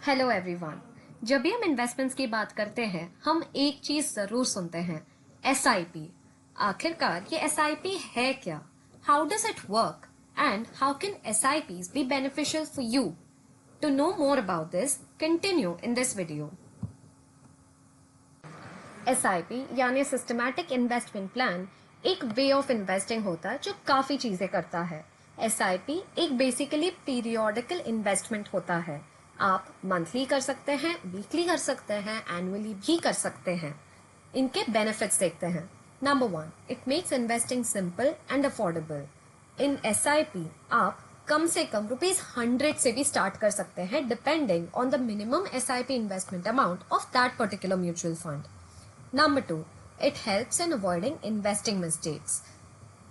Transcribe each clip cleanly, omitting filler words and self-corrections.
Hello everyone. जब भी हम इन्वेस्टमेंट्स की बात करते हैं हम एक चीज जरूर सुनते हैं, एसआईपी। आखिरकार ये एसआईपी है क्या? How does it work and how can SIPs be beneficial for you? To know more about this, continue in this video. SIP यानी सिस्टमैटिक इन्वेस्टमेंट प्लान एक वे ऑफ इन्वेस्टिंग होता है जो काफी चीजें करता है। एसआईपी एक बेसिकली पीरियोडिकल इन्वेस्टमेंट होता है। आप मंथली कर सकते हैं, वीकली कर सकते हैं, एनुअली भी कर सकते हैं। इनके बेनिफिट्स देखते हैं। Number 1, it makes investing simple and affordable. In SIP आप कम से कम ₹100 से भी स्टार्ट कर सकते हैं, depending on the minimum SIP investment amount of that particular mutual fund. Number 2, it helps in avoiding investing mistakes.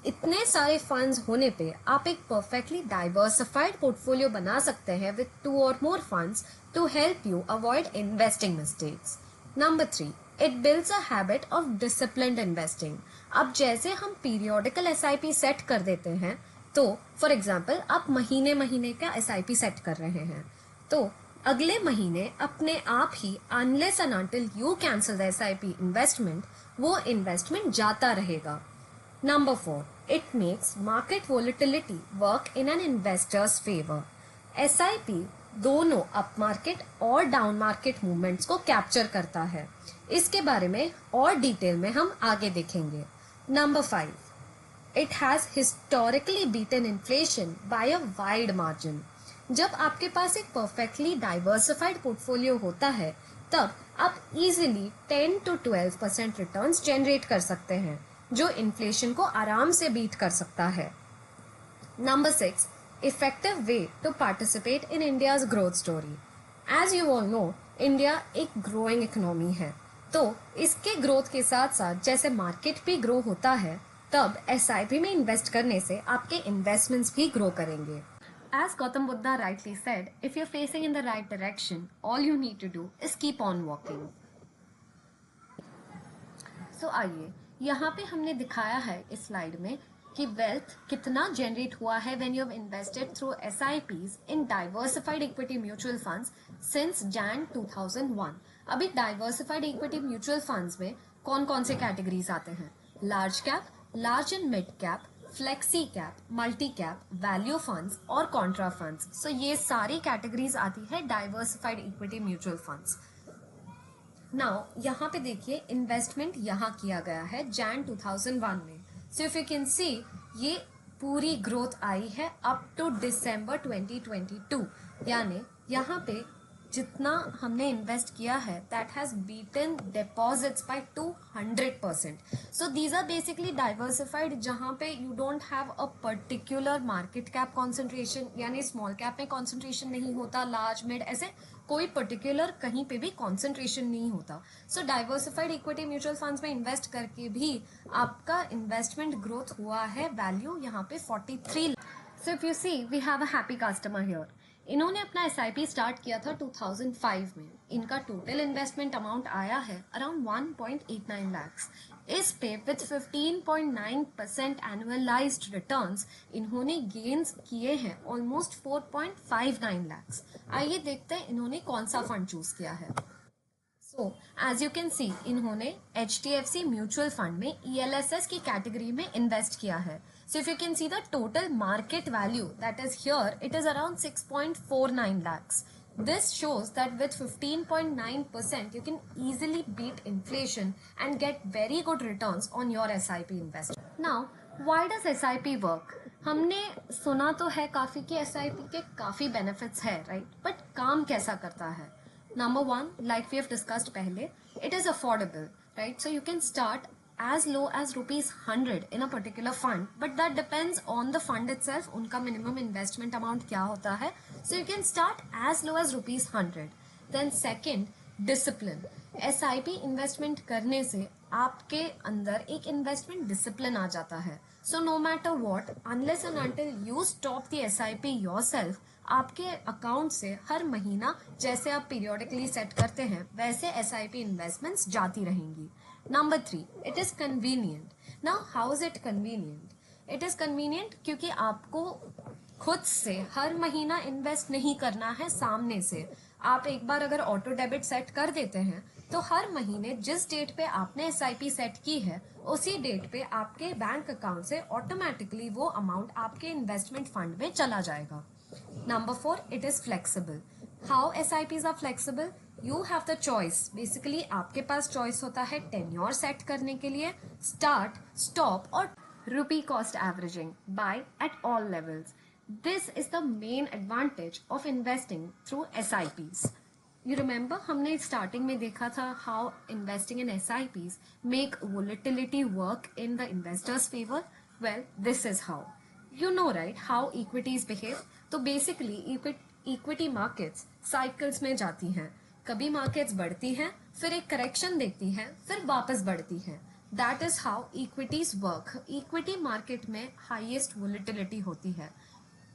इतने सारे फंड्स होने पे आप एक परफेक्टली डाइवर्सिफाइड पोर्टफोलियो बना सकते हैं विद 2 और more funds to help you avoid investing mistakes. Number 3, it builds a habit of disciplined investing. अब जैसे हम पीरियोडिकल एसआईपी सेट कर देते हैं, तो फॉर एग्जाम्पल आप महीने महीने का एसआईपी सेट कर रहे हैं, तो अगले महीने अपने आप ही unless and until you cancel the SIP investment, वो इन्वेस्टमेंट जाता रहेगा। Number 4, it makes market volatility work in an investor's favor. SIP दोनों अप मार्केट और डाउन मार्केट मूवमेंट्स को कैप्चर करता है। इसके बारे में और डिटेल में हम आगे देखेंगे। Number 5, it has historically beaten inflation by a wide margin. जब आपके पास एक परफेक्टली डाइवर्सिफाइड पोर्टफोलियो होता है, तब आप इजीली 10 to 12% रिटर्न्स जनरेट कर सकते हैं, जो इन्फ्लेशन को आराम से बीट कर सकता है। Number 6, effective way to participate in India's growth story. As you all know, India एक ग्रोइंग इकोनॉमी है, तो इसके ग्रोथ के साथ साथ जैसे मार्केट भी ग्रो होता है, तब एसआईपी में इन्वेस्ट करने से आपके इन्वेस्टमेंट्स भी ग्रो करेंगे। As Gautam Buddha rightly said, if you're facing in the right direction, all you need to do is keep on walking. So आइए, यहाँ पे हमने दिखाया है इस स्लाइड में कि वेल्थ कितना जनरेट हुआ है when you have invested through SIPs in diversified equity mutual funds since Jan 2001. अभी डाइवर्सिफाइड इक्विटी म्यूचुअल फंड्स में कौन कौन से कैटेगरीज आते हैं? Large cap, large and mid cap, flexi cap, multi cap, value funds और कॉन्ट्रा फंड्स। सो ये सारी कैटेगरीज आती है diversified equity mutual funds. Now यहाँ पे देखिए, इन्वेस्टमेंट यहाँ किया गया है जैन 2001 में। सो इफ यू कैन सी, ये पूरी ग्रोथ आई है अप टू दिसंबर 2022, यानी यहाँ पे जितना हमने इन्वेस्ट किया है that has beaten deposits by 200%. So these are basically diversified, जहाँ पे you don't have a particular market cap concentration, यानी स्मॉल कैप में कॉन्सेंट्रेशन नहीं होता, लार्ज मिड ऐसे कोई पर्टिकुलर कहीं पे भी कॉन्सेंट्रेशन नहीं होता। सो डाइवर्सिफाइड इक्विटी म्यूचुअल फंड्स में इन्वेस्ट करके भी आपका इन्वेस्टमेंट ग्रोथ हुआ है, वैल्यू यहाँ पे 43। So if you see, we have a happy customer here. इन्होंने अपना एसआईपी स्टार्ट किया था 2005 में। इनका टोटल इन्वेस्टमेंट अमाउंट आया है अराउंड 1.89 lakhs। इस पे विथ 15.9% एनुअलाइज्ड रिटर्न्स इन्होंने गेन्स किए हैं ऑलमोस्ट 4.59 lakhs। आइए देखते हैं इन्होंने कौन सा फंड चूज किया है। So as you can see, इन्होंने HDFC म्यूचुअल फंड में ELSS की कैटेगरी में इन्वेस्ट किया है। So if you can see the total market value that is here, it is around 6.49 lakhs. This shows that with 15.9% you can easily beat inflation and get very good returns on your SIP investment. Now, why does SIP work? हमने सुना तो है काफी कि SIP के काफी benefits है, right? But काम कैसा करता है? Number 1, like we have discussed पहले, it is affordable, right? So you can start as low as ₹100 in a particular fund, but that depends on the fund itself. उनका minimum investment amount क्या होता है? So you can start as low as ₹100. Then second, discipline. SIP investment करने से आपके अंदर एक investment discipline आ जाता है। So no matter what, unless and until you stop the SIP yourself, आपके अकाउंट से हर महीना जैसे आप पीरियोडिकली सेट करते हैं वैसे SIP इन्वेस्टमेंट्स जाती रहेंगी। Number 3, it is convenient. Now, how is it convenient? It is convenient क्योंकि आपको खुद से हर महीना इन्वेस्ट नहीं करना है सामने से। आप एक बार अगर ऑटो डेबिट सेट कर देते हैं तो हर महीने जिस डेट पे आपने एसआईपी सेट की है उसी डेट पे आपके बैंक अकाउंट से ऑटोमेटिकली वो अमाउंट आपके इन्वेस्टमेंट फंड में चला जाएगा। Number 4, it is flexible. How SIPs are flexible? You have the choice. Basically, आपके पास choice होता है tenure set करने के लिए, start, stop और rupee cost averaging. Buy at all levels. This is the main advantage of investing through SIPs. You remember हमने starting में देखा था how investing in SIPs make volatility work in the investor's favor? Well, this is how. You know right how equities behave. तो basically equity markets cycles में जाती हैं। कभी markets बढ़ती हैं, फिर एक करेक्शन देखती हैं, फिर वापस बढ़ती हैं। That is how equities work. Equity market में हाईएस्ट वोलेटिलिटी होती है।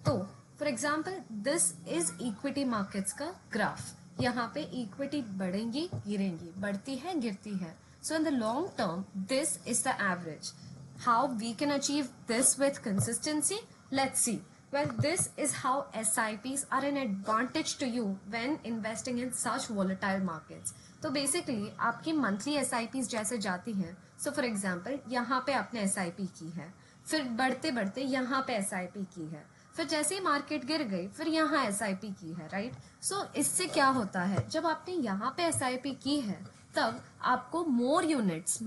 तो for example this is equity markets का ग्राफ। यहाँ पे इक्विटी बढ़ेंगी गिरेंगी, बढ़ती है गिरती है। So in the long term this is the average. How we can achieve this with consistency? Let's see. Well, this is how SIPs are an advantage to you when investing in such volatile markets. तो basically आपकी monthly SIPs जैसे जाती हैं, so for example यहाँ पे आपने SIP की है, फिर बढ़ते बढ़ते यहाँ पे SIP की है, फिर जैसे ही मार्केट गिर गई फिर यहाँ SIP की है, राइट? सो इससे क्या होता है, जब आपने यहाँ पे SIP की है तब आपको मोर यूनिट्स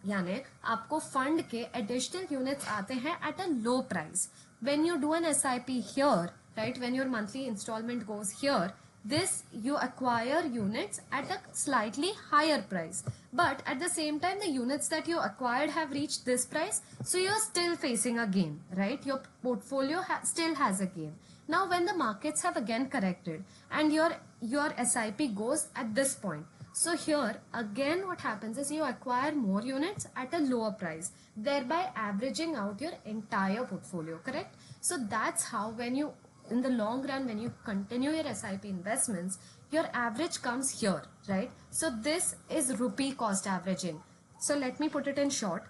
यानी आपको फंड के एडिशनल यूनिट्स आते हैं at a low price. When you do an SIP here, right, when your monthly installment goes here, this you acquire units at a slightly higher price. But at the same time, the units that you acquired have reached this price, so you're still facing a gain, right? Your portfolio still has a gain. Now, when the markets have again corrected and your SIP goes at this point, so here again what happens is you acquire more units at a lower price, thereby averaging out your entire portfolio, correct? So that's how when you in the long run when you continue your SIP investments, your average comes here, right? So this is rupee cost averaging. So let me put it in short.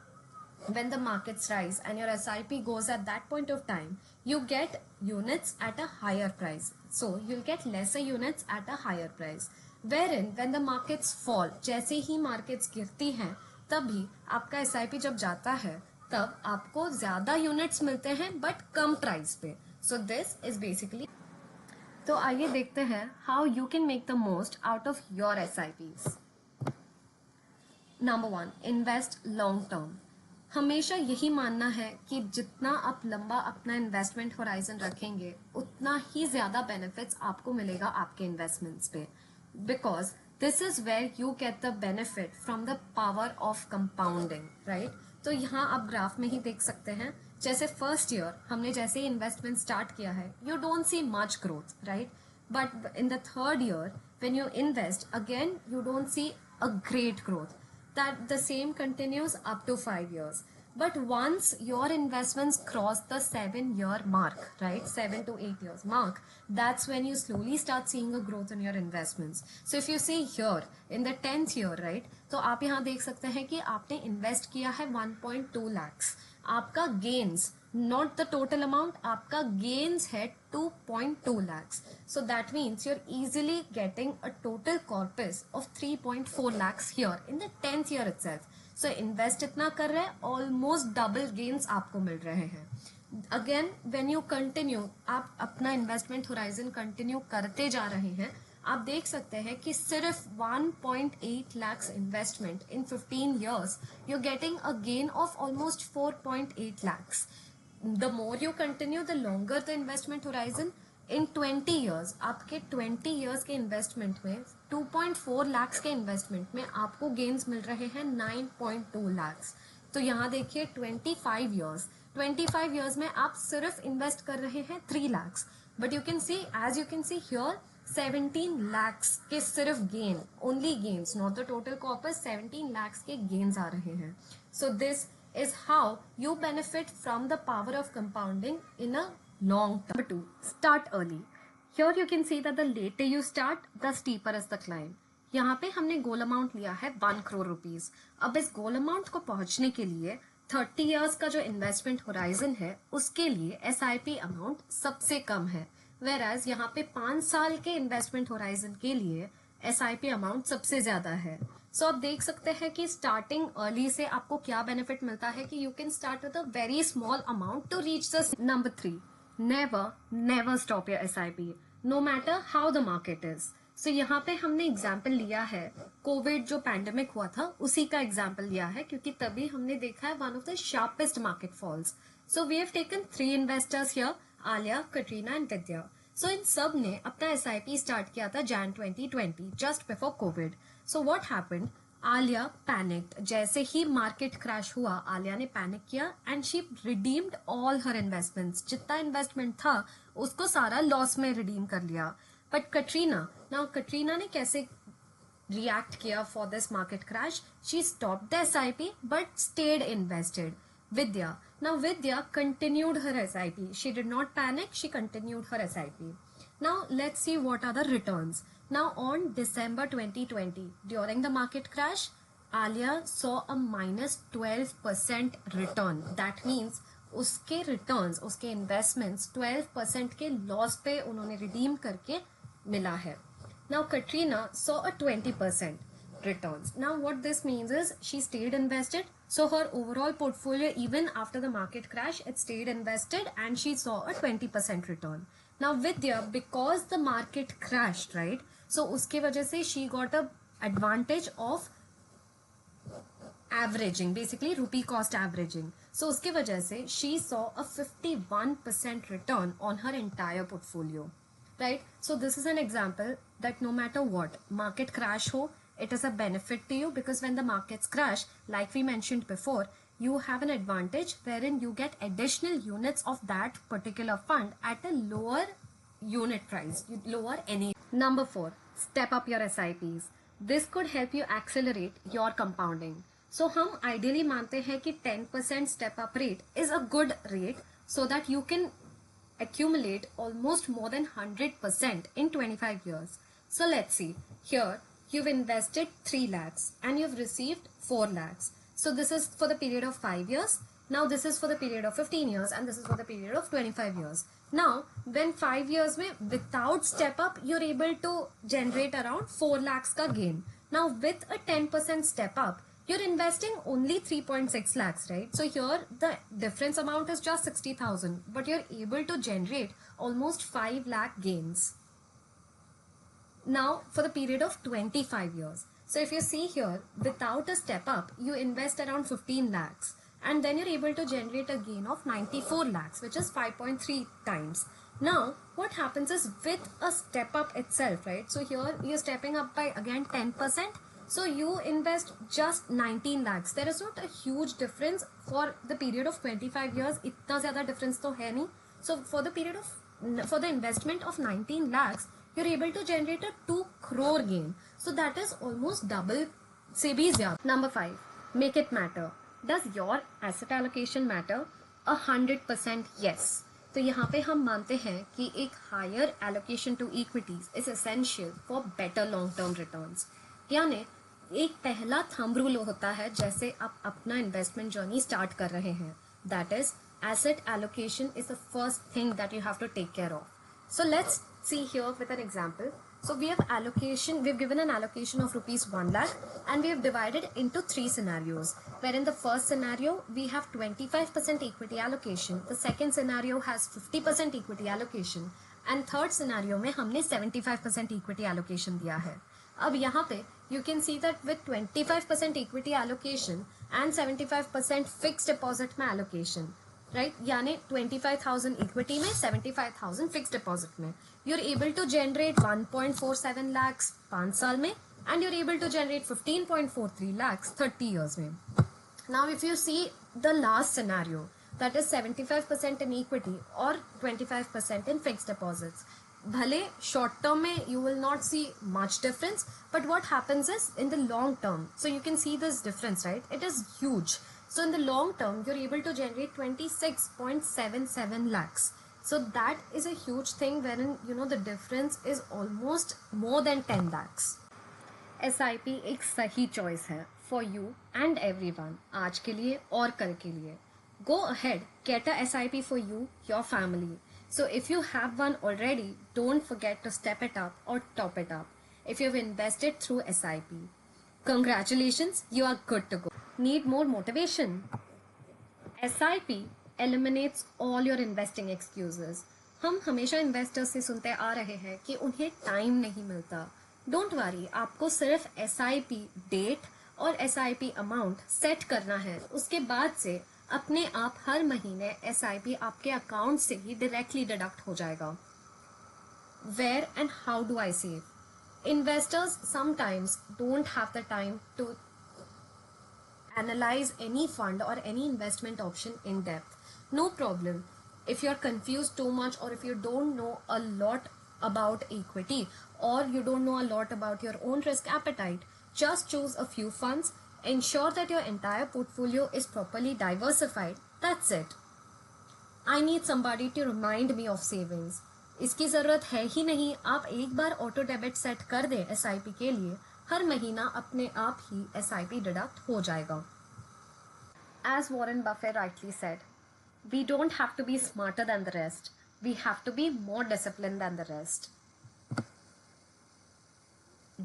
When the markets rise and your SIP goes at that point of time, you get units at a higher price. So you'll get lesser units at a higher price. Wherein when the markets fall, जैसे ही markets गिरती हैं तभी आपका SIP जब जाता है तब आपको ज़्यादा units मिलते हैं but कम price पे. So this is basically. तो आइए देखते हैं how you can make the most out of your SIPs. Number 1, invest long term. हमेशा यही मानना है कि जितना आप लंबा अपना इन्वेस्टमेंट होराइजन रखेंगे उतना ही ज़्यादा बेनिफिट्स आपको मिलेगा आपके इन्वेस्टमेंट्स पे. Because this is where you get the benefit from the power of compounding, right? तो यहाँ आप ग्राफ में ही देख सकते हैं, जैसे फर्स्ट ईयर हमने जैसे ही इन्वेस्टमेंट स्टार्ट किया है you don't see much growth, right? But in the third year when you invest again you don't see a great growth. That the same continues up to 5 years. But once your investments cross the 7-year mark, right, 7 to 8 years mark, that's when you slowly start seeing a growth in your investments. So if you see here in the 10th year, right, तो आप यहाँ देख सकते हैं कि आपने invest किया है 1.2 lakhs. आपका gains, not the total amount, आपका गेन्स है 2.2 lakhs. So that means you're easily getting a total corpus of 3.4 lakhs here in the 10th year itself. So invest इतना कर रहे हैं, almost double gains आपको मिल रहे हैं. Again, when you continue, आप अपना investment horizon continue करते जा रहे हैं, आप देख सकते हैं कि सिर्फ 1.8 lakhs investment in 15 years, you're getting a gain of almost 4.8 lakhs. The more you continue, the longer the investment horizon. In 20 years, आपके 20 years के investment में 2.4 lakhs के investment में आपको gains मिल रहे हैं 9.2 lakhs. तो यहाँ देखिए 25 years में आप सिर्फ invest कर रहे हैं 3 lakhs. But you can see, as you can see here, 17 lakhs के सिर्फ gain, only gains, not the total corpus, 17 lakhs के gains आ रहे हैं. So this is how you benefit from the power of compounding in a long term. Number 2, start early. Here you can see that the later you start, the steeper is the climb. यहाँ पे हमने गोल amount लिया है 1 crore rupees. अब इस गोल amount को पहुंचने के लिए 30 इयर्स का जो इन्वेस्टमेंट होराइजन है उसके लिए SIP अमाउंट सबसे कम है, वेराज यहाँ पे 5 साल के इन्वेस्टमेंट होराइजन के लिए SIP अमाउंट सबसे ज्यादा है। सो आप देख सकते हैं कि स्टार्टिंग अर्ली से आपको क्या बेनिफिट मिलता है कि you can start with a very small amount to reach the number 3, never stop your SIP no matter how the market is. So यहाँ पे हमने एग्जाम्पल लिया है कोविड जो पैंडेमिक हुआ था उसी का एग्जाम्पल लिया है, क्योंकि तभी हमने देखा है one of the sharpest market falls. So we have taken 3 investors here, Alia, Katrina and Vidya. So इन सब ने अपना SIP स्टार्ट किया था Jan 2020 just before covid. So what happened, Alia panicked. जैसे ही मार्केट क्रैश हुआ आलिया ने पैनिक किया and she redeemed all her investments. जितना इन्वेस्टमेंट था उसको सारा लॉस में रिडीम कर लिया। बट कटरीना ने कैसे react किया for this market crash? She stopped the SIP but stayed invested. Vidya continued her SIP. She did not panic. She continued her SIP. Now let's see what are the returns. Now on December 2020, during the market crash, Alia saw a minus 12% return. That means उसके returns, उसके investments 12% के loss पे उन्होंने redeem करके मिला है। Now Katrina saw a 20% returns. Now what this means is she stayed invested. So her overall portfolio, even after the market crash, it stayed invested and she saw a 20% return. Now Vidya, because the market crashed, right? So उसके वजह से she got a advantage of averaging, basically rupee cost averaging. So उसके वजह से she saw a 51% return on her entire portfolio. Right? So this is an example that no matter what, market crash ho, it is a benefit to you, because when the markets crash, like we mentioned before, you have an advantage wherein you get additional units of that particular fund at a lower unit price, lower any. Number 4, step up your SIPs. This could help you accelerate your compounding. So हम ideally मानते हैं कि 10% step up rate is a good rate so that you can accumulate almost more than 100% in 25 years. So let's see. Here, you've invested 3 lakhs and you've received 4 lakhs. So this is for the period of 5 years. Now this is for the period of 15 years and this is for the period of 25 years. Now, when 5 years mein, without step up, you're able to generate around 4 lakhs ka gain. Now with a 10% step up, you're investing only 3.6 lakhs, right? So here the difference amount is just 60,000, but you're able to generate almost 5 lakh gains. Now for the period of 25 years. So if you see here, without a step up, you invest around 15 lakhs and then you're able to generate a gain of 94 lakhs, which is 5.3 times. Now what happens is with a step up itself, right? So here you're stepping up by again 10%. So you invest just 19 lakhs. There is not a huge difference for the period of 25 years. इतना ज़्यादा difference तो है नहीं. So for the investment of 19 lakhs, you're able to generate a 2 crore gain. So that is almost double से भी ज़्यादा. Number 5, make it matter. Does your asset allocation matter? 100% yes. तो यहाँ पे हम मानते हैं कि एक higher allocation to equities is essential for better long-term returns. यानी एक पहला थंब रूल होता है जैसे आप अपना इन्वेस्टमेंट जर्नी स्टार्ट कर रहे हैं, that is asset allocation is the first thing that you have to take care of. So let's see here with an example. So we have given an allocation of rupees 1 lakh and we have divided into 3 scenarios, where in the first scenario we have 25% equity allocation, the second scenario has 50% equity allocation and third scenario में हमने 75% equity allocation दिया है. अब यहाँ पे you can see that with 25% equity allocation and 75% fixed deposit में allocation, right? यानी 25,000 equity में 75,000 fixed deposit में you're able to generate 1.47 lakhs 5 साल में and you're able to generate 15.43 lakhs 30 years में. Now if you see the last scenario, that is 75% in equity or 25% in fixed deposits, भले short term में you will not see much difference, but what happens is in the long term, so you can see this difference, right? It is huge. So in the long term you're able to generate 26.77 lakhs. So that is a huge thing wherein the difference is almost more than 10 lakhs. SIP एक सही choice है for you and everyone, आज के लिए और कल के लिए. Go ahead, get a SIP for you, your family. So if you have one already, don't forget to step it up or top it up. If you've invested through SIP, congratulations, you are good to go. Need more motivation? SIP eliminates all your investing excuses. हम हमेशा investors से सुनते आ रहे हैं कि उन्हें time नहीं मिलता. डोंट वरी, आपको सिर्फ SIP डेट और SIP अमाउंट सेट करना है. उसके बाद से अपने आप हर महीने SIP आपके अकाउंट से ही डायरेक्टली डिडक्ट हो जाएगा. Where and how do I save? Investors sometimes don't have the time to analyze any fund or any investment option in depth. No problem. If you're confused too much, or if you don't know a lot about equity, or you don't know a lot about your own risk appetite, just choose a few funds. Ensure that your entire portfolio is properly diversified. That's it. I need somebody to remind me of savings. इसकी ज़रूरत है ही नहीं. आप एक बार auto debit set कर दें SIP के लिए, हर महीना अपने आप ही SIP डिडक्ट हो जाएगा. As Warren Buffett rightly said, we don't have to be smarter than the rest. We have to be more disciplined than the rest.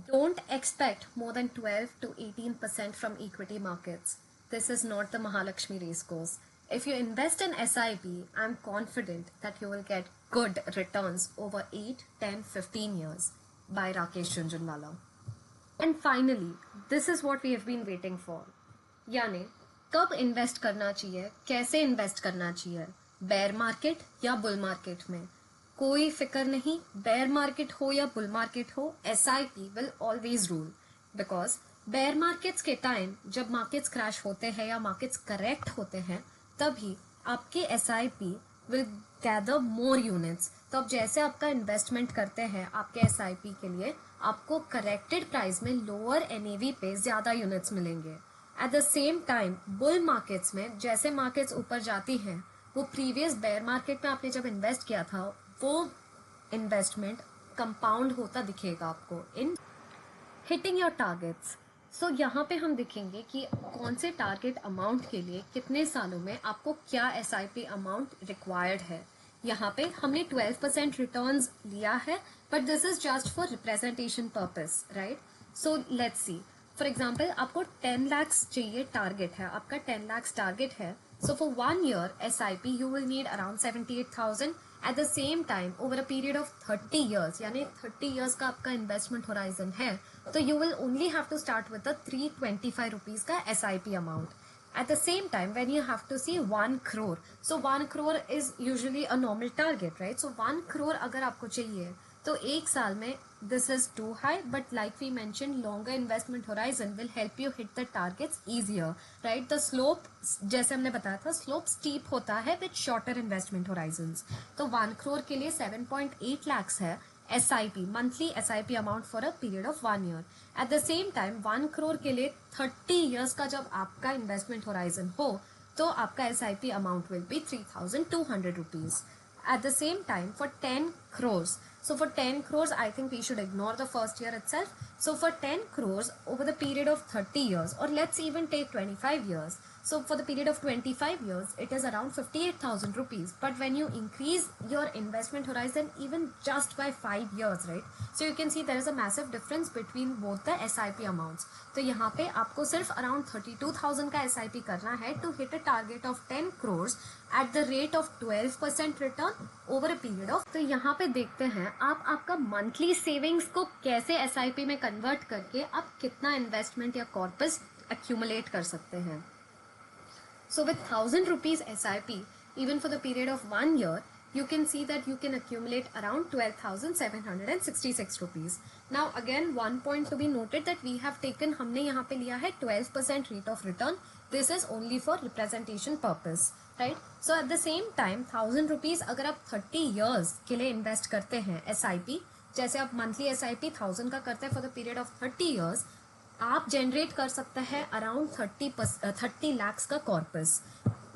Don't expect more than 12 to 18% from equity markets. This is not the Mahalakshmi race course. If you invest in SIP, I'm confident that you will get good returns over 8, 10, 15 years. By Rakesh Jhunjhunwala. And finally, this is what we have been waiting for. यानी कब invest करना चाहिए, कैसे invest करना चाहिए, bear market या bull market में. कोई फिक्र नहीं, बेयर मार्केट हो या बुल मार्केट हो, SIP will always rule. Because bear markets के टाइम जब मार्केट्स क्रैश होते हैं या मार्केट्स करेक्ट होते हैं, तभी आपके SIP will gather more units. तो अब जैसे आपका इन्वेस्टमेंट करते हैं आपके SIP के लिए, आपको करेक्टेड प्राइस में लोअर NAV पे ज़्यादा यूनिट्स मिलेंगे. At the same time bull markets में जैसे मार्केट्स ऊपर जाती हैं, वो प्रीवियस बेयर मार्केट में आपने जब इन्वेस्ट किया था, वो इन्वेस्टमेंट कंपाउंड होता दिखेगा आपको इन हिटिंग योर टारगेट्स. सो यहाँ पे हम देखेंगे कि कौन से टारगेट अमाउंट के लिए कितने सालों में आपको क्या SIP अमाउंट रिक्वायर्ड है. यहाँ पे हमने 12% रिटर्न्स लिया है, but this is just for representation purpose, right. So let's C, for example आपको 10 lakhs चाहिए टारगेट है, आपका 10 lakhs टारगेट है. So for 1 year SIP you will need around 78,000. At the same time over a period of 30 years, यानी 30 years का आपका investment horizon है, तो you will only have to start with the 325 rupees का SIP amount. At the same time, when you have to see 1 crore, so 1 crore is usually a normal target, right? So 1 crore अगर आपको चाहिए, तो एक साल में this is too high, but like we mentioned, longer investment horizon will help you hit the targets easier, right? The slope, जैसे हमने बताया था, slope steep होता है with shorter investment horizons. तो 1 crore के लिए 7.8 lakhs है SIP, monthly SIP amount for a period of 1 year. At the same time 1 crore के लिए 30 years का जब आपका investment horizon हो, तो आपका SIP amount will be 3,200 rupees. At the same time for 10 crores, so for 10 crores I think we should ignore the first year itself. So for 10 crores over the period of 30 years, or let's even take 25 years, so for the period of 25 years it is around 58,000 rupees. But when you increase your investment horizon even just by 5 years, right, so you can see there is a massive difference between both the SIP amounts. तो यहाँ पे आपको सिर्फ around 32,000 का SIP करना है to hit a target of 10 crores at the rate of 12% return over a period of. तो यहाँ पे देखते हैं आप आपका मंथली सेविंग्स को कैसे SIP में कन्वर्ट करके आप कितना इन्वेस्टमेंट या कॉर्पस एक्यूमुलेट कर सकते हैं. So with 1,000 rupees SIP, even for the period of 1 year, you can see that you can accumulate around 12,766 rupees. Now again, one point to be noted that we have taken, हमने यहाँ पे लिया है 12% rate of return. This is only for representation purpose, right? So at the same time, 1,000 rupees अगर आप 30 years के लिए invest करते हैं SIP, जैसे आप monthly SIP 1,000 का करते हैं for the period of 30 years, आप जनरेट कर सकते हैं अराउंड 30 lakhs का कॉर्पस.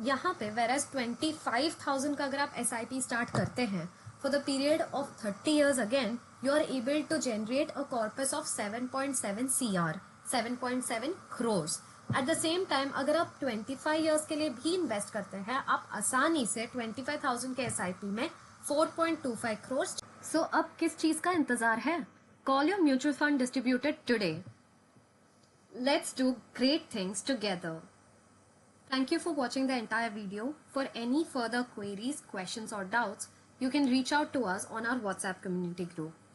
यहाँ पे whereas 25,000 का अगर आप SIP स्टार्ट करते हैं for the period of 30 years, again you are able to generate a corpus of 7.7 CR, 7.7 crores. At the same time अगर आप 25 ईयर्स के लिए भी इन्वेस्ट करते हैं, आप आसानी से 25,000 के SIP में 4.25 करोड़। सो अब किस चीज का इंतजार है? Call your mutual fund distributor today. Let's do great things together. Thank you for watching the entire video. For any further queries, questions or doubts, you can reach out to us on our WhatsApp community group.